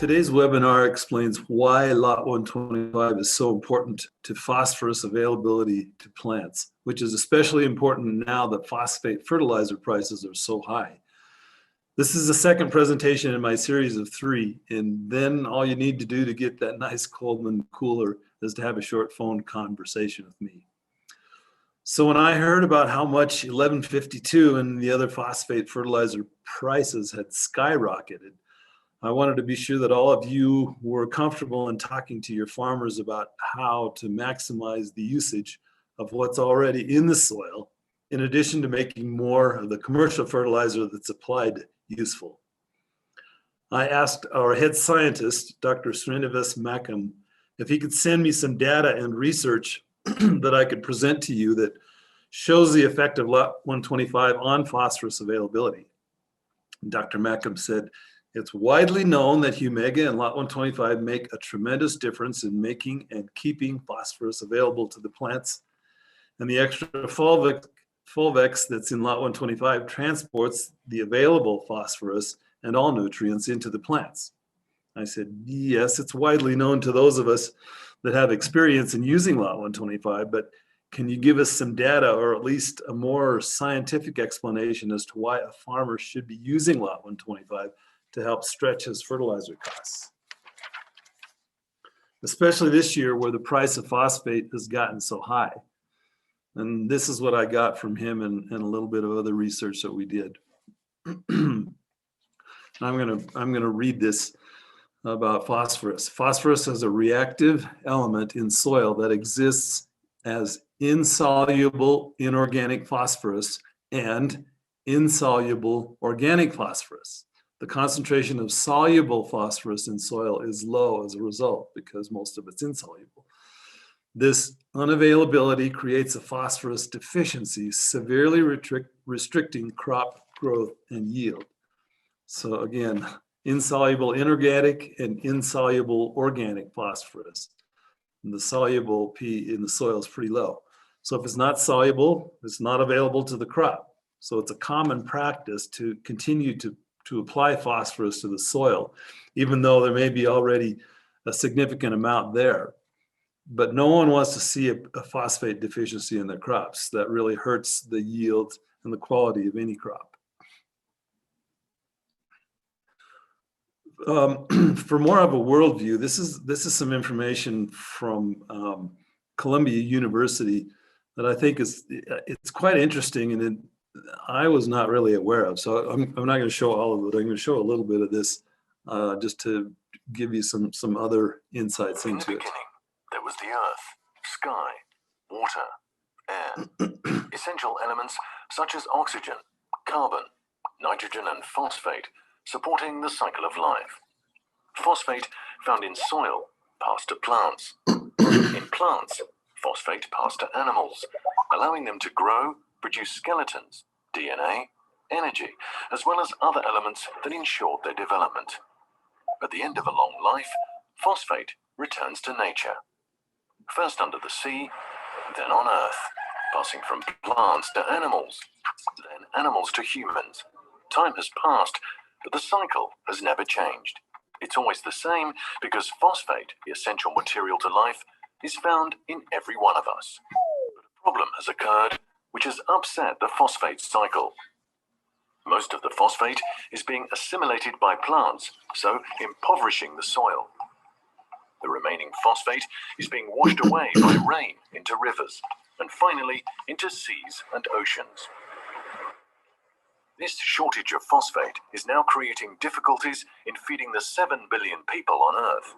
Today's webinar explains why Lot125 is so important to phosphorus availability to plants, which is especially important now that phosphate fertilizer prices are so high. This is the second presentation in my series of 3, and then all you need to do to get that nice Coleman cooler is to have a short phone conversation with me. So when I heard about how much 1152 and the other phosphate fertilizer prices had skyrocketed, I wanted to be sure that all of you were comfortable in talking to your farmers about how to maximize the usage of what's already in the soil, in addition to making more of the commercial fertilizer that's applied useful. I asked our head scientist, Dr. Srinivas Makam, if he could send me some data and research that I could present to you that shows the effect of Lot125 on phosphorus availability. Dr. Makam said, "It's widely known that Humega and Lot125 make a tremendous difference in making and keeping phosphorus available to the plants, and the extra Fulvex that's in Lot125 transports the available phosphorus and all nutrients into the plants." I said, "Yes, it's widely known to those of us that have experience in using Lot125, but can you give us some data or at least a more scientific explanation as to why a farmer should be using Lot125 to help stretch his fertilizer costs, especially this year where the price of phosphate has gotten so high?" And this is what I got from him and a little bit of other research that we did. I'm gonna read this about phosphorus. Phosphorus is a reactive element in soil that exists as insoluble inorganic phosphorus and insoluble organic phosphorus. The concentration of soluble phosphorus in soil is low as a result because most of it's insoluble. This unavailability creates a phosphorus deficiency, severely restricting crop growth and yield. So again, insoluble inorganic and insoluble organic phosphorus. And the soluble P in the soil is pretty low. So if it's not soluble, it's not available to the crop. So it's a common practice to continue to apply phosphorus to the soil, even though there may be already a significant amount there. But no one wants to see a phosphate deficiency in their crops. That really hurts the yield and the quality of any crop. For more of a worldview, this is some information from Columbia University that I think it's quite interesting, and I was not really aware of. So I'm not going to show all of it. I'm going to show a little bit of this just to give you some other insights into it. There was the earth, sky, water, air, essential elements such as oxygen, carbon, nitrogen, and phosphate supporting the cycle of life. Phosphate found in soil passed to plants. In plants, phosphate passed to animals, allowing them to grow, produce skeletons, DNA, energy, as well as other elements that ensured their development. At the end of a long life, phosphate returns to nature. First under the sea, then on Earth, passing from plants to animals, then animals to humans. Time has passed, but the cycle has never changed. It's always the same because phosphate, the essential material to life, is found in every one of us. But a problem has occurred which has upset the phosphate cycle. Most of the phosphate is being assimilated by plants, so impoverishing the soil. The remaining phosphate is being washed away by rain into rivers, and finally into seas and oceans. This shortage of phosphate is now creating difficulties in feeding the 7 billion people on Earth.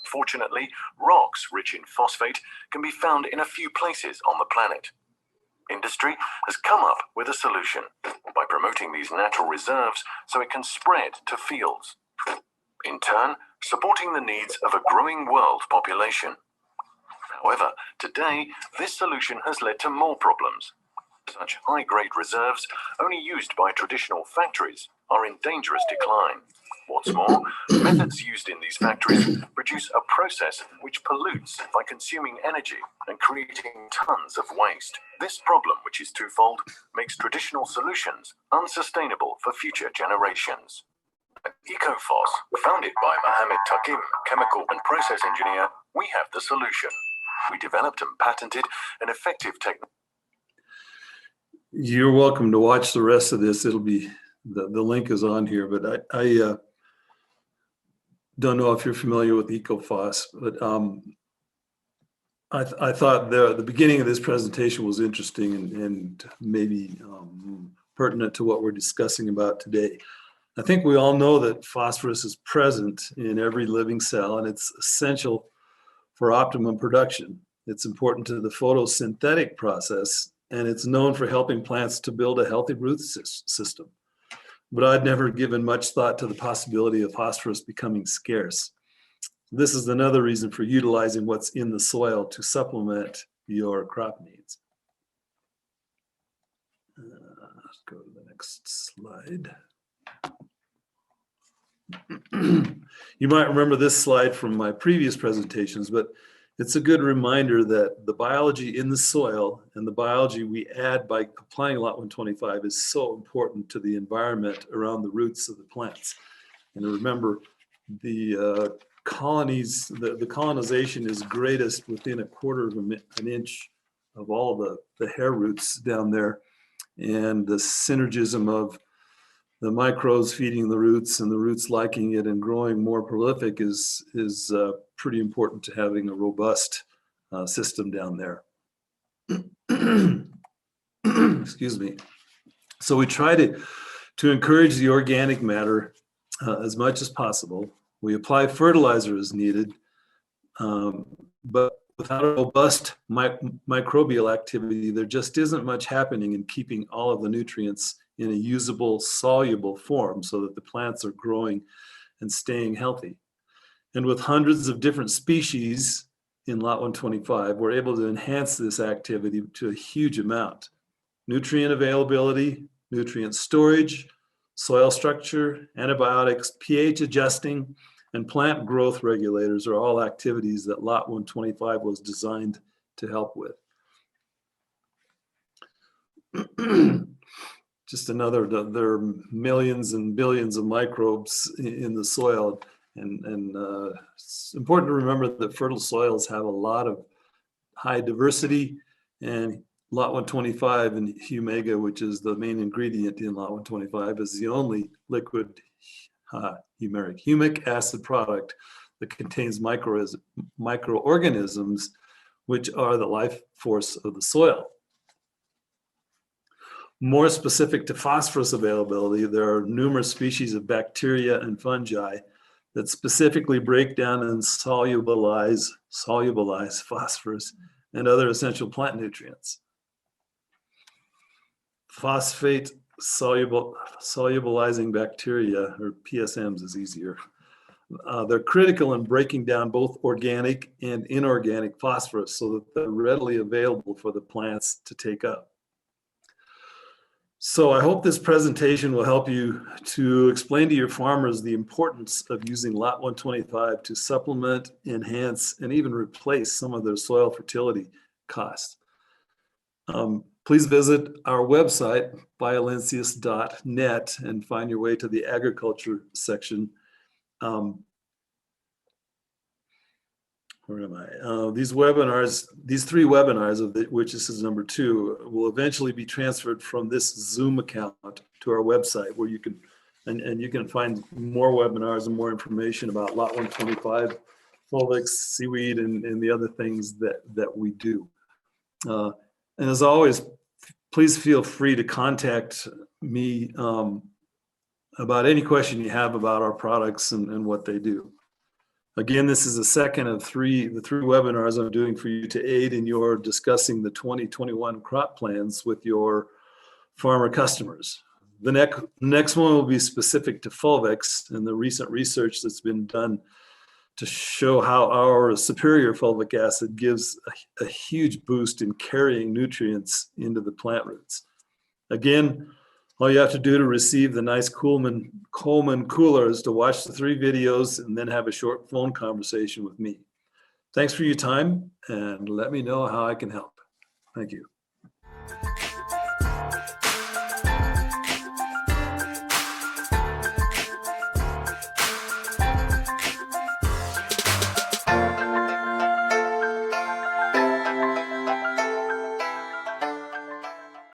Fortunately, rocks rich in phosphate can be found in a few places on the planet. Industry has come up with a solution by promoting these natural reserves so it can spread to fields, in turn supporting the needs of a growing world population. However, today this solution has led to more problems. Such high-grade reserves, only used by traditional factories, are in dangerous decline. What's more, methods used in these factories produce a process which pollutes by consuming energy and creating tons of waste. This problem, which is twofold, makes traditional solutions unsustainable for future generations. At EcoFos, founded by Mohammed Takim, chemical and process engineer, we have the solution. We developed and patented an effective technique. You're welcome to watch the rest of this. It'll be, the link is on here, but I don't know if you're familiar with EcoFos, but I thought the beginning of this presentation was interesting and maybe pertinent to what we're discussing about today. I think we all know that phosphorus is present in every living cell, and it's essential for optimum production. It's important to the photosynthetic process, and it's known for helping plants to build a healthy root system. But I'd never given much thought to the possibility of phosphorus becoming scarce. This is another reason for utilizing what's in the soil to supplement your crop needs. Let's go to the next slide. You might remember this slide from my previous presentations, but it's a good reminder that the biology in the soil and the biology we add by applying Lot125 is so important to the environment around the roots of the plants. And remember, the colonies, the colonization is greatest within a quarter of an inch of all the hair roots down there. And the synergism of the microbes feeding the roots and the roots liking it and growing more prolific is pretty important to having a robust system down there. Excuse me. So we try to encourage the organic matter as much as possible. We apply fertilizer as needed, but without a robust microbial activity, there just isn't much happening in keeping all of the nutrients in a usable, soluble form so that the plants are growing and staying healthy. And with hundreds of different species in Lot125, we're able to enhance this activity to a huge amount. Nutrient availability, nutrient storage, soil structure, antibiotics, pH adjusting, and plant growth regulators are all activities that Lot125 was designed to help with. Just another, there are millions and billions of microbes in the soil, and it's important to remember that fertile soils have a lot of high diversity, and Lot125 and Humega, which is the main ingredient in Lot125, is the only liquid humic acid product that contains microorganisms, which are the life force of the soil. More specific to phosphorus availability, there are numerous species of bacteria and fungi that specifically break down and solubilize phosphorus and other essential plant nutrients. Phosphate solubilizing bacteria, or PSMs is easier. They're critical in breaking down both organic and inorganic phosphorus so that they're readily available for the plants to take up. So I hope this presentation will help you to explain to your farmers the importance of using Lot125 to supplement, enhance, and even replace some of their soil fertility costs. Please visit our website, BioLynceus.net, and find your way to the agriculture section. Where am I? These webinars, these 3 webinars, of which this is number 2, will eventually be transferred from this Zoom account to our website, where you can, and you can find more webinars and more information about Lot125, Fulvix, seaweed, and the other things that we do. And as always, please feel free to contact me about any question you have about our products and what they do. Again, this is the second of the 3 webinars I'm doing for you to aid in your discussing the 2021 crop plans with your farmer customers. The next one will be specific to Fulvix and the recent research that's been done to show how our superior fulvic acid gives a huge boost in carrying nutrients into the plant roots. Again, all you have to do to receive the nice Coleman cooler is to watch the 3 videos and then have a short phone conversation with me. Thanks for your time, and let me know how I can help. Thank you.